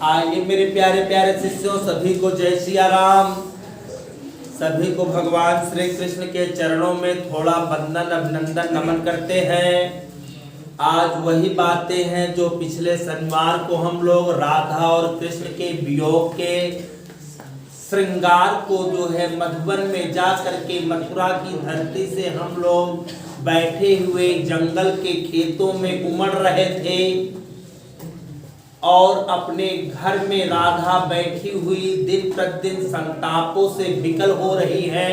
आइए मेरे प्यारे प्यारे शिष्यों, सभी को जय सिया राम। सभी को भगवान श्री कृष्ण के चरणों में थोड़ा वंदन अभिनंदन नमन करते हैं। आज वही बातें हैं जो पिछले शनिवार को हम लोग राधा और कृष्ण के वियोग के श्रृंगार को जो है मधुबन में जा करके मथुरा की धरती से हम लोग बैठे हुए जंगल के खेतों में उमड़ रहे थे और अपने घर में राधा बैठी हुई दिन प्रतिदिन संतापों से विकल हो रही है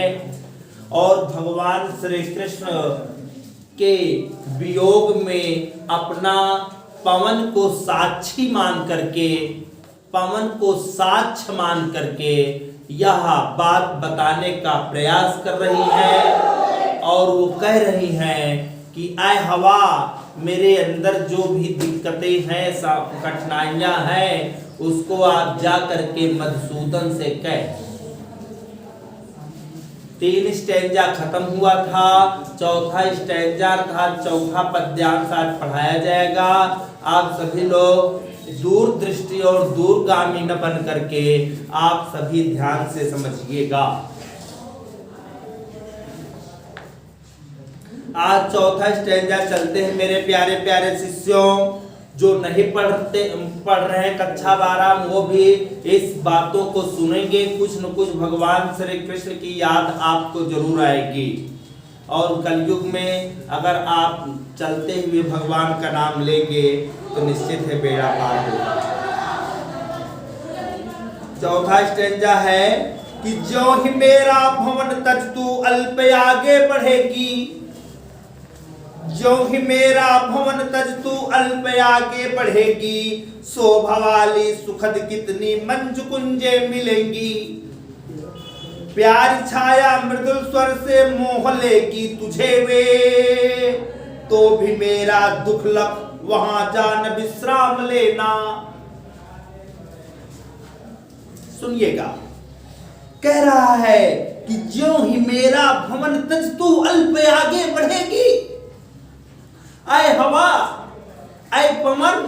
और भगवान श्री कृष्ण के वियोग में अपना पवन को साक्षी मान करके, पवन को साक्ष्य मान करके यह बात बताने का प्रयास कर रही है और वो कह रही हैं कि ऐ हवा, मेरे अंदर जो भी दिक्कतें हैं, कठिनाइयां हैं, उसको आप जा करके मधुसूदन से कह। 3 स्टैंजा खत्म हुआ था, चौथा स्टैंजा था, चौथा पद्यांश आज पढ़ाया जाएगा। आप सभी लोग दूरदृष्टि और दूरगामी न बन करके आप सभी ध्यान से समझिएगा। आज चौथा स्टैंजा चलते हैं मेरे प्यारे प्यारे शिष्यों। जो नहीं पढ़ रहे हैं कक्षा 12, वो भी इस बातों को सुनेंगे। कुछ न कुछ भगवान श्री कृष्ण की याद आपको जरूर आएगी और कलयुग में अगर आप चलते हुए भगवान का नाम लेंगे तो निश्चित है बेड़ा पार होगा। चौथा स्टैंजा है कि जो ही मेरा भवन तज तू अल्प आगे बढ़ेगी, जो ही मेरा भवन तज तू अल्प आगे बढ़ेगी, शोभा वाली सुखद कितनी मंजु कुंजे मिलेंगी, प्यारी छाया मृदुल स्वर से मोह लेगी तुझे वे, तो भी मेरा दुख लग वहां जान विश्राम लेना। सुनिएगा, कह रहा है कि जो ही मेरा भवन तज तू अल्प आगे बढ़ेगी, ऐ हवा, ऐ पवन,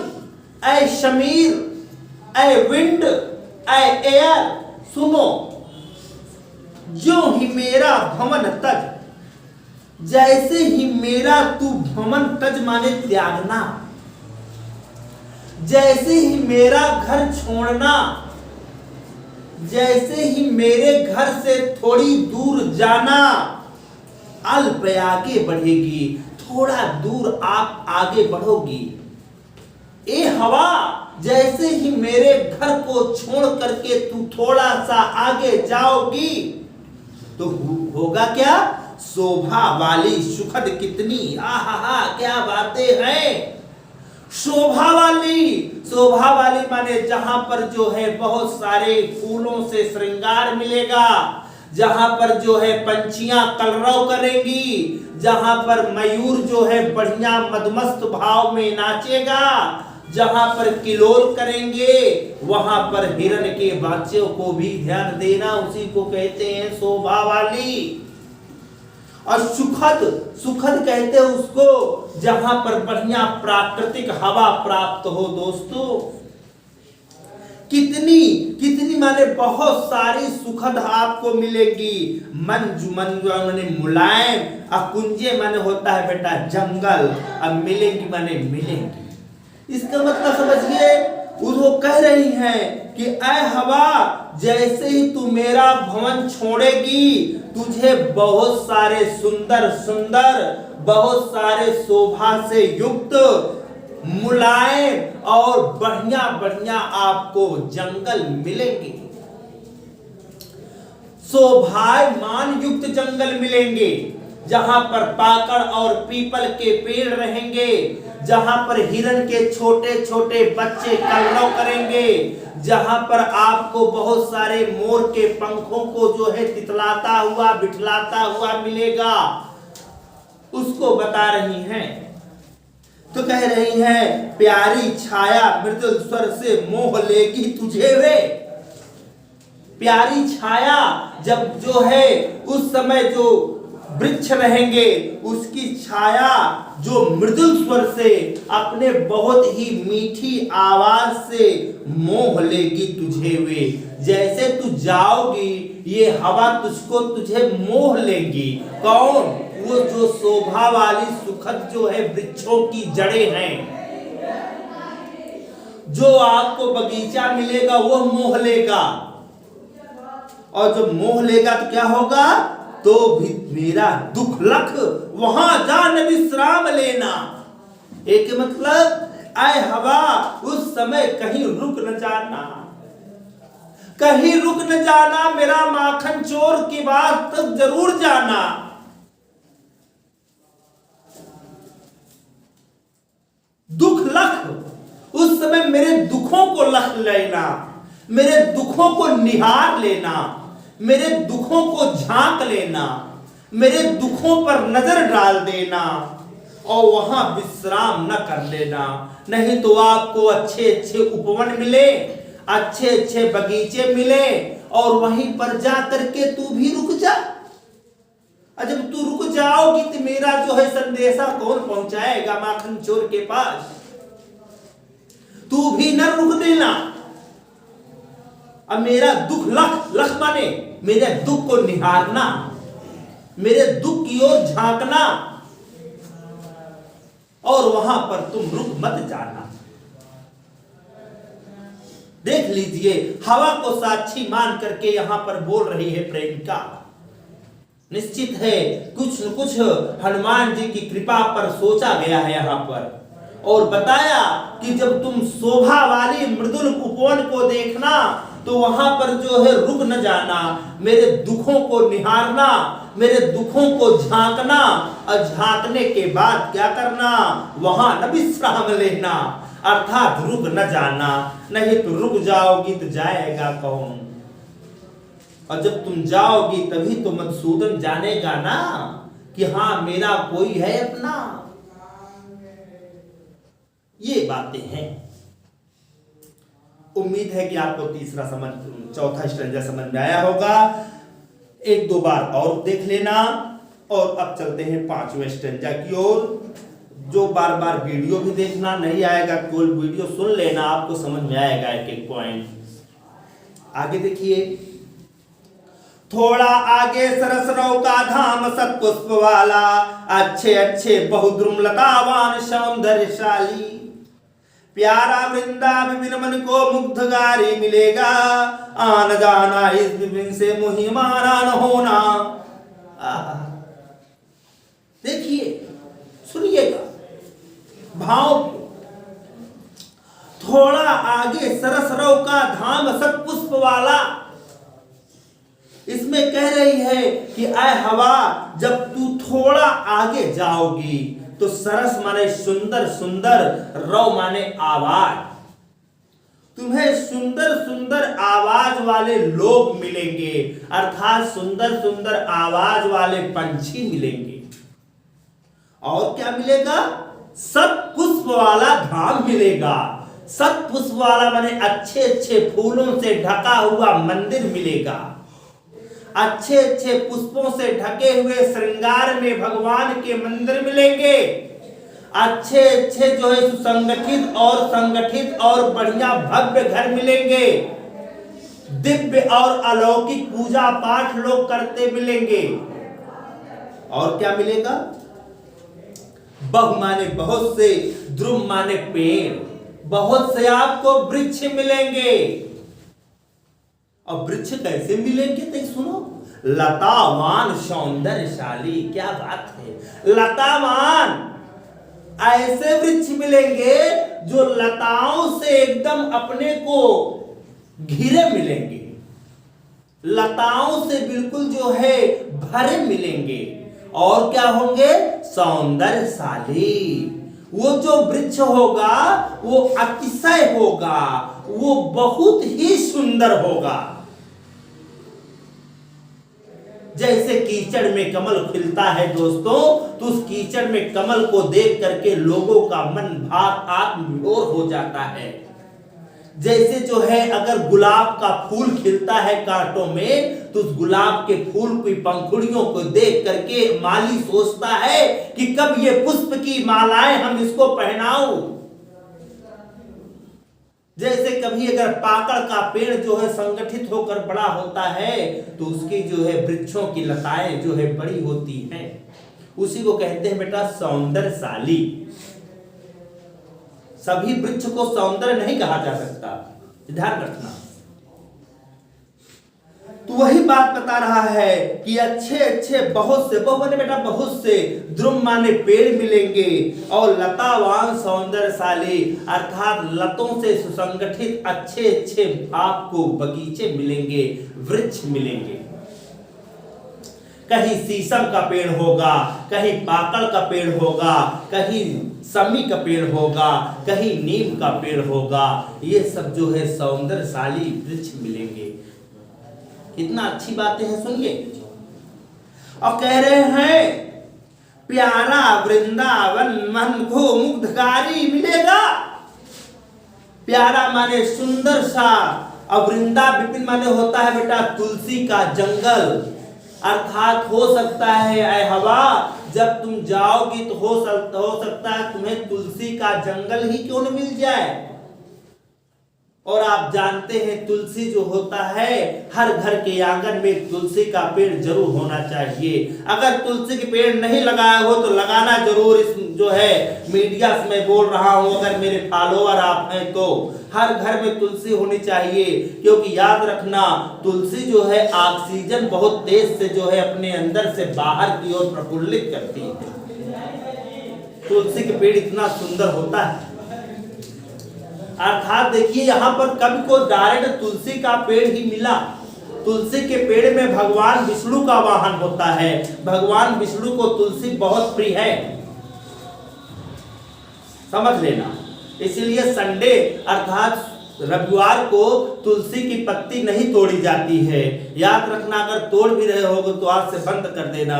ऐ शमीर, ऐ विंड, ऐ एयर, सुनो, जो ही मेरा भवन तज, जैसे ही मेरा तू भवन तज माने त्यागना, जैसे ही मेरा घर छोड़ना, जैसे ही मेरे घर से थोड़ी दूर जाना, अल्प आगे बढ़ेगी, थोड़ा दूर आप आगे बढ़ोगी। ए हवा, जैसे ही मेरे घर को छोड़ करके तू थोड़ा सा आगे जाओगी तो होगा क्या? शोभा वाली सुखद कितनी, आहा क्या बातें हैं। शोभा वाली, शोभा वाली माने जहां पर जो है बहुत सारे फूलों से श्रृंगार मिलेगा, जहां पर जो है पंछियां कलरव करेंगी, जहां पर मयूर जो है बढ़िया मदमस्त भाव में नाचेगा, जहां पर किलोल करेंगे, वहां पर हिरण के बच्चों को भी ध्यान देना, उसी को कहते हैं शोभा वाली। और सुखद, सुखद कहते हैं उसको जहां पर बढ़िया प्राकृतिक हवा प्राप्त हो। दोस्तों, कितनी कितनी माने बहुत सारी सुखद आपको मिलेगी। मंजु, मंजु माने मुलायम, अकुंजे माने होता है बेटा जंगल, अब मिलेंगी माने मिलेंगी। इसका मतलब समझिए, वो कह रही हैं कि ऐ हवा, जैसे ही तू मेरा भवन छोड़ेगी, तुझे बहुत सारे सुंदर सुंदर, बहुत सारे शोभा से युक्त, मुलायम और बढ़िया बढ़िया आपको जंगल मिलेंगे, शोभायमान युक्त जंगल मिलेंगे, जहां पर पाकड़ और पीपल के पेड़ रहेंगे, जहां पर हिरण के छोटे छोटे बच्चे कलरव करेंगे, जहां पर आपको बहुत सारे मोर के पंखों को जो है तितलाता हुआ बिठलाता हुआ मिलेगा, उसको बता रही हैं। तो कह रही है प्यारी छाया मृदुल स्वर से मोह लेगी तुझे वे। प्यारी छाया जब जो है उस समय जो वृक्ष रहेंगे उसकी छाया जो मृदुल स्वर से अपने बहुत ही मीठी आवाज से मोह लेगी तुझे वे। जैसे तू जाओगी ये हवा तुझको तुझे मोह लेगी। कौन? वो जो शोभा वाली सुखद जो है वृक्षों की जड़ें हैं। जो आपको बगीचा मिलेगा वो मोह लेगा, और जब मोह लेगा तो क्या होगा? तो भी मेरा दुख लख वहां जान विश्राम लेना। एक मतलब आए हवा उस समय कहीं रुक न जाना, कहीं रुक न जाना, मेरा माखन चोर की बात तक जरूर जाना। दुख लख उस समय मेरे दुखों को लख लेना, मेरे दुखों को निहार लेना, मेरे दुखों को झांक लेना, मेरे दुखों पर नजर डाल देना और वहां विश्राम न कर लेना। नहीं तो आपको अच्छे अच्छे उपवन मिले, अच्छे अच्छे बगीचे मिले और वहीं पर जा करके तू भी रुक जा। और जब तू रुक जाओगी तो मेरा जो है संदेशा कौन पहुंचाएगा माखन चोर के पास? तू भी न रुक देना। अब मेरा दुख लख लख माने मेरे दुख को निहारना, मेरे दुख की ओर झांकना, और वहां पर तुम रुक मत जाना। देख लीजिए हवा को साक्षी मान करके यहां पर बोल रही है प्रेमिका। निश्चित है कुछ न कुछ हनुमान जी की कृपा पर सोचा गया है यहां पर, और बताया कि जब तुम शोभा वाली मृदुल उपवन को देखना तो वहां पर जो है रुक न जाना, मेरे दुखों को निहारना, मेरे दुखों को झांकना, और झांकने के बाद क्या करना? वहां न विश्राम लेना, अर्थात रुक न जाना। नहीं तो रुक जाओगी तो जाएगा कौन? और जब तुम जाओगी तभी तो मधुसूदन जानेगा ना कि हाँ मेरा कोई है अपना। ये बातें हैं। उम्मीद है कि आपको चौथा स्ट्रेंजर समझ में आया होगा। एक दो बार और देख लेना, और अब चलते हैं पांचवें स्ट्रेंजर की ओर। जो बार बार वीडियो भी देखना नहीं आएगा, कोई वीडियो सुन लेना, आपको समझ में आएगा एक एक पॉइंट। आगे देखिए, थोड़ा आगे सरसरों का धाम सतपुष्प वाला, अच्छे अच्छे बहुद्रुम लतावान सौंदर्यशाली, प्यारा वृंदा विपिन मन को मुग्धगारी मिलेगा, आन जाना इस विपिन से मुहिमाना न होना। देखिए सुनिएगा भाव। थोड़ा आगे सरसरों का धाम सतपुष्प वाला, इसमें कह रही है कि आए हवा जब तू थोड़ा आगे जाओगी तो सरस माने सुंदर, सुंदर, रव माने आवाज, तुम्हें सुंदर सुंदर आवाज वाले लोग मिलेंगे, अर्थात सुंदर सुंदर आवाज वाले पंछी मिलेंगे। और क्या मिलेगा? सतपुष्प वाला धाम मिलेगा। सतपुष्प वाला माने अच्छे अच्छे फूलों से ढका हुआ मंदिर मिलेगा, अच्छे अच्छे पुष्पों से ढके हुए श्रृंगार में भगवान के मंदिर मिलेंगे, अच्छे अच्छे जो है सुसंगठित और संगठित और बढ़िया भव्य घर मिलेंगे, दिव्य और अलौकिक पूजा पाठ लोग करते मिलेंगे। और क्या मिलेगा? बहु माने बहुत से, द्रुम माने पेड़, बहुत से आपको वृक्ष मिलेंगे। और वृक्ष कैसे मिलेंगे? तो सुनो, लतावान सौंदर्यशाली। क्या बात है! लतावान, ऐसे वृक्ष मिलेंगे जो लताओं से एकदम अपने को घिरे मिलेंगे, लताओं से बिल्कुल जो है भरे मिलेंगे। और क्या होंगे? सौंदर्यशाली। वो जो वृक्ष होगा वो अतिशय होगा, वो बहुत ही सुंदर होगा। जैसे कीचड़ में कमल खिलता है दोस्तों, तो उस कीचड़ में कमल को देख करके लोगों का मन भाव आत्मविभोर हो जाता है। जैसे जो है अगर गुलाब का फूल खिलता है कांटों में, तो उस गुलाब के फूल की पंखुड़ियों को देख करके माली सोचता है कि कब ये पुष्प की मालाएं हम इसको पहनाऊं। जैसे कभी अगर पाकड़ का पेड़ जो है संगठित होकर बड़ा होता है तो उसकी जो है वृक्षों की लताएं जो है बड़ी होती हैं, उसी को कहते हैं बेटा सौंदर्यशाली। सभी वृक्ष को सौंदर्य नहीं कहा जा सकता, ध्यान रखना। तो वही बात बता रहा है कि अच्छे अच्छे बहुत से, बहुत माने बेटा बहुत से, द्रुम माने पेड़ मिलेंगे और लतावान सौंदर्यशाली अर्थात लतों से सुसंगठित अच्छे अच्छे आपको बगीचे मिलेंगे, वृक्ष मिलेंगे। कहीं शीशम का पेड़ होगा, कहीं पाकड़ का पेड़ होगा, कहीं समी का पेड़ होगा, कहीं नीम का पेड़ होगा। ये सब जो है सौंदर्यशाली वृक्ष मिलेंगे। कितना अच्छी बातें हैं, सुनिए। और कह रहे हैं प्यारा वृंदावन मन को मुग्धकारी मिलेगा। प्यारा माने सुंदर सा, और वृंदा विपिन माने होता है बेटा तुलसी का जंगल। अर्थात हो सकता है ऐ हवा जब तुम जाओगी तो हो सकता है तुम्हें तुलसी का जंगल ही क्यों न मिल जाए। और आप जानते हैं तुलसी जो होता है हर घर के आंगन में तुलसी का पेड़ जरूर होना चाहिए। अगर तुलसी के पेड़ नहीं लगाया हो तो लगाना जरूर। इस जो है मीडिया से मैं बोल रहा हूं, अगर मेरे फॉलोअर आप हैं तो हर घर में तुलसी होनी चाहिए, क्योंकि याद रखना तुलसी जो है ऑक्सीजन बहुत तेज से जो है अपने अंदर से बाहर की ओर प्रफुल्लित करती है। तुलसी के पेड़ इतना सुंदर होता है। अर्थात देखिए यहाँ पर कवि को डायरेक्ट तुलसी का पेड़ ही मिला। तुलसी के पेड़ में भगवान विष्णु का वाहन होता है। भगवान विष्णु को तुलसी बहुत प्रिय है, समझ लेना। इसलिए संडे अर्थात रविवार को तुलसी की पत्ती नहीं तोड़ी जाती है। याद रखना, अगर तोड़ भी रहे होगे तो आज से बंद कर देना।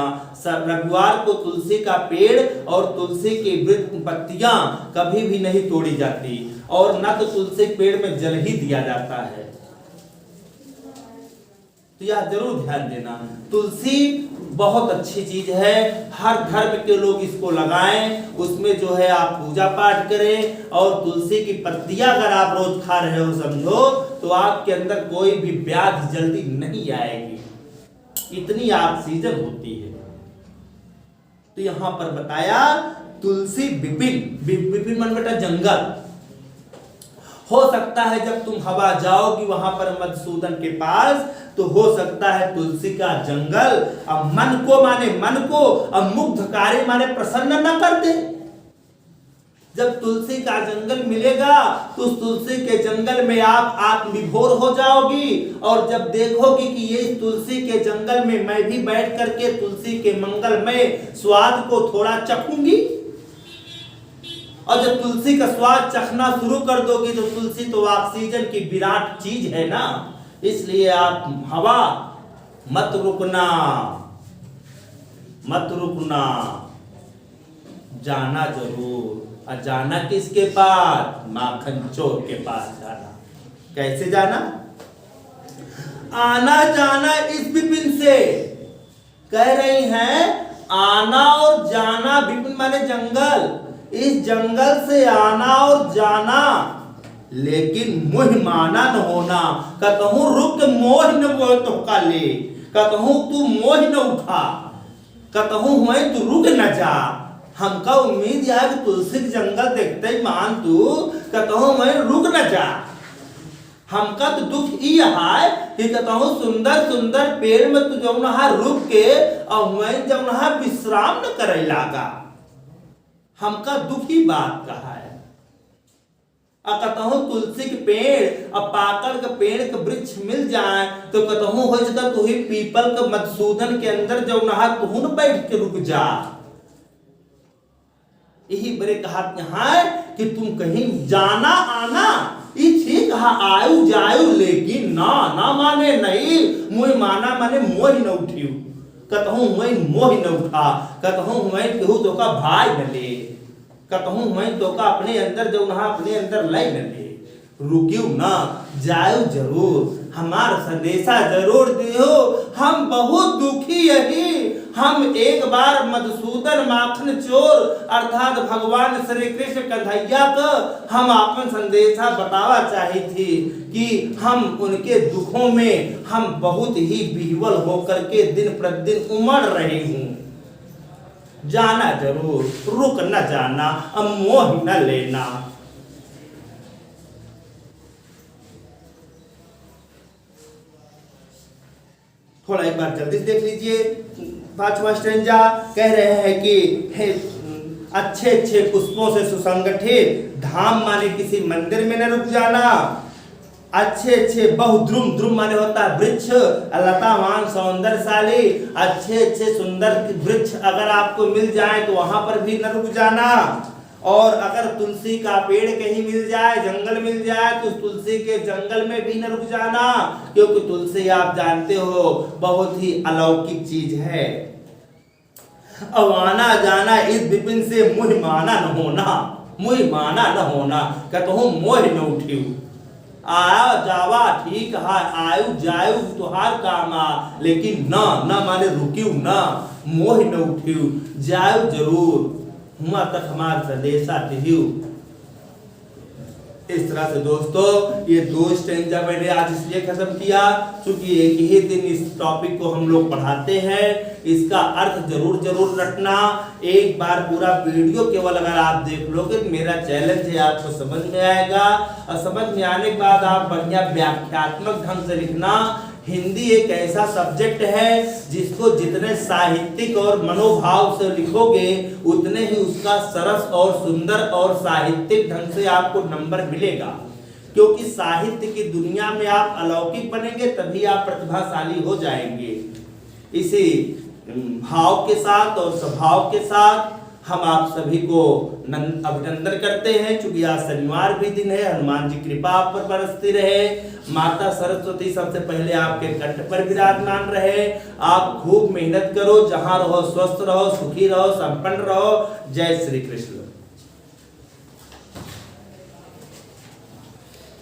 रविवार को तुलसी का पेड़ और तुलसी की पत्तियां कभी भी नहीं तोड़ी जाती, और न तो तुलसी पेड़ में जल ही दिया जाता है। तो यह जरूर ध्यान देना। तुलसी बहुत अच्छी चीज है, हर धर्म के लोग इसको लगाएं, उसमें जो है आप पूजा पाठ करें। और तुलसी की पत्तियां अगर आप रोज खा रहे हो समझो तो आपके अंदर कोई भी व्याधि जल्दी नहीं आएगी, इतनी ऑक्सीजन होती है। तो यहां पर बताया तुलसी विपिन, विपिन मन बेटा जंगल। हो सकता है जब तुम हवा जाओगी वहां पर मधुसूदन के पास तो हो सकता है तुलसी का जंगल अब मन को माने मन को अब मुग्धकारी माने प्रसन्न न कर दे। जब तुलसी का जंगल मिलेगा तो उस तुलसी के जंगल में आप आत्मविभोर हो जाओगी, और जब देखोगी कि ये तुलसी के जंगल में मैं भी बैठ करके तुलसी के मंगलमय स्वाद को थोड़ा चखूंगी। और जब तुलसी का स्वाद चखना शुरू कर दोगी तो तुलसी तो ऑक्सीजन की विराट चीज है ना, इसलिए आप हवा मत रुकना, मत रुकना, जाना जरूर। और जाना किसके पास? माखन चोर के पास जाना। कैसे जाना? आना जाना इस विपिन से कह रही हैं। आना और जाना, विपिन माने जंगल, इस जंगल से आना और जाना, लेकिन मोह माना न होना। कतहूं रुक मोह न वो तो का ले, कतहूं तू मोह न उठा, कतहूं मैं तू रुक न जा। हमका उम्मीद है कि तुलसी के जंगल देखते ही मान तू कतहूं मैं रुक न जा। हमका तो दुख ये है कि कतहूं सुंदर सुंदर पेड़ में तू जब नहा रुक के और मैं जब नहा विश्राम न करे लागा। हमका दुखी बात कहा है। कतहूं तुलसी के पेड़ और पाकड़ के पेड़ के वृक्ष मिल जाए तो कतहूं हो सका तू ही पीपल के मधुसूदन के अंदर जब नहा तू न बैठ के रुक जा। यही बड़े कहा है कि तुम कहीं जाना आना इसी कहा आयु जायु, लेकिन ना ना माने नहीं। मुझे माना माने मोह न उठी, कतहूं मैं मोह न उठा, कतहूं मैं केहू तो का भाई न ले, कतहूं मैं तो का अपने अंदर जो नहा अपने अंदर लाई न ले। रुकियो ना, जायो जरूर, हमार संदेशा जरूर दियो। हम बहुत दुखी यही, हम एक बार मधुसूदन माखन चोर अर्थात भगवान श्री कृष्ण कन्हैया को हम अपन संदेशा बतावा चाही थी कि हम उनके दुखों में हम बहुत ही विह्वल होकर के दिन प्रतिदिन उमड़ रहे हूँ। जाना जरूर, रुक न जाना, अब मोह न लेना। थोड़ा एक बार जल्दी देख लीजिए। 5वां स्टैंजा कह रहे हैं कि अच्छे अच्छे पुष्पों से सुसंगठित धाम माने किसी मंदिर में न रुक जाना। अच्छे अच्छे बहुद्रुम, द्रुम माने होता है वृक्ष, लतावान सौंदर्यशाली, अच्छे अच्छे सुंदर वृक्ष अगर आपको मिल जाए तो वहां पर भी न रुक जाना। और अगर तुलसी का पेड़ कहीं मिल जाए, जंगल मिल जाए, तो तुलसी के जंगल में भी न रुक जाना, क्योंकि तुलसी आप जानते हो बहुत ही अलौकिक चीज है। अब आना जाना इस विपिन से मुह माना न होना, मुह माना न होना, कहता मोह न उठियो। आया जावा ठीक है, आयु जायु तुहार कामा, लेकिन न माने रुकियो ना, मोह न उठियो, जायु जरूर, हुआ तक हमार संदेशा दिहियो। इस तरह से दोस्तों ये 2 स्टैंजा मैंने आज इसलिए खत्म किया क्योंकि एक ही दिन इस टॉपिक को हम लोग पढ़ाते हैं। इसका अर्थ जरूर रटना। एक बार पूरा वीडियो केवल अगर आप देख लोगे, मेरा चैलेंज है आपको समझ में आएगा, और समझ में आने के बाद आप बढ़िया व्याख्यात्मक ढंग से लिखना। हिंदी एक ऐसा सब्जेक्ट है जिसको जितने साहित्यिक और मनोभाव से लिखोगे उतने ही उसका सरस और सुंदर और साहित्यिक ढंग से आपको नंबर मिलेगा, क्योंकि साहित्य की दुनिया में आप अलौकिक बनेंगे तभी आप प्रतिभाशाली हो जाएंगे। इसी भाव के साथ और स्वभाव के साथ हम आप सभी को अभिनंदन करते हैं, क्योंकि आज शनिवार भी दिन है। हनुमान जी कृपा आप पर बरसती रहे, माता सरस्वती सबसे पहले आपके कंठ पर विराजमान रहे। आप खूब मेहनत करो, जहां रहो स्वस्थ रहो, सुखी रहो, संपन्न रहो। जय श्री कृष्ण।